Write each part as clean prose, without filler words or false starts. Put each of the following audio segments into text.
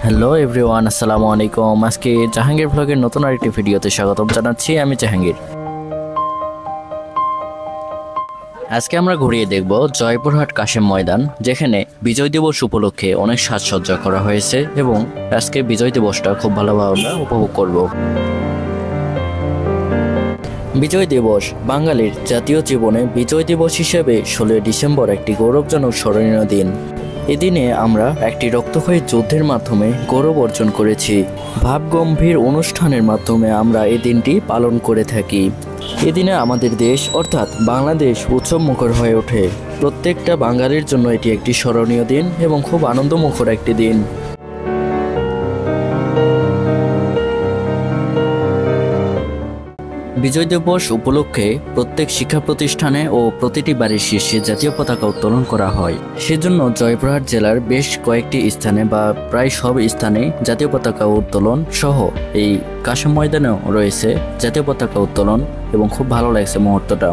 Hello everyone, আসসালামু আলাইকুম। আজকে জাহাঙ্গীর ব্লগের নতুন আরেকটি ভিডিওতে স্বাগতম জানাচ্ছি। আমি জাহাঙ্গীর। আজকে আমরা ঘুরিয়ে দেখব জয়পুরহাট কাশেম ময়দান, যেখানে বিজয় দিবস উপলক্ষে অনেক সাজসজ্জা করা হয়েছে এবং আজকে বিজয় দিবসটা খুব ভালোভাবে আমরা উপভোগ করব। বিজয় দিবস বাঙালির জাতীয় জীবনে বিজয় দিবস হিসেবে 16 ডিসেম্বর একটি গৌরবজনক স্মরণীয় দিন। এদিনে আমরা একটি রক্তক্ষয়ী যুদ্ধের মাধ্যমে গৌরব অর্জন করেছি। ভাবগম্ভীর অনুষ্ঠানের মাধ্যমে আমরা এই দিনটি পালন করে থাকি। এদিনে আমাদের দেশ অর্থাৎ বাংলাদেশ উৎসবমুখর হয়ে ওঠে। প্রত্যেকটা বাঙালির জন্য এটি একটি স্মরণীয় দিন এবং খুব আনন্দমুখর একটি দিন। বিজয় দিবস উপলক্ষে প্রত্যেক শিক্ষা প্রতিষ্ঠানে ও প্রতিটি বাড়ির শীর্ষে জাতীয় পতাকা উত্তোলন করা হয়। সেজন্য জয়পুরহাট জেলার বেশ কয়েকটি স্থানে বা প্রায় সব স্থানে জাতীয় পতাকা উত্তোলন সহ এই কাশেম ময়দানেও রয়েছে জাতীয় পতাকা উত্তোলন এবং খুব ভালো লাগছে মুহূর্তটা।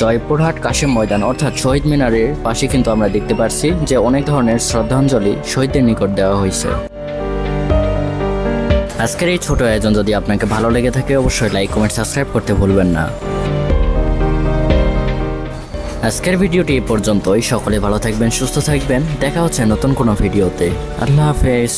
জয়পুরহাট কাশেম ময়দান অর্থাৎ শহীদ মিনারের পাশে কিন্তু আমরা দেখতে পাচ্ছি যে অনেক ধরনের শ্রদ্ধাঞ্জলি শহীদদের নিকট দেওয়া হয়েছে। আজকের এই ছোট আয়োজন যদি আপনাকে ভালো লেগে থাকে অবশ্যই লাইক, কমেন্ট, সাবস্ক্রাইব করতে ভুলবেন না। আজকের ভিডিওটি এই পর্যন্তই। সকলে ভালো থাকবেন, সুস্থ থাকবেন। দেখা হচ্ছে নতুন কোনো ভিডিওতে। আল্লাহ হাফেজ।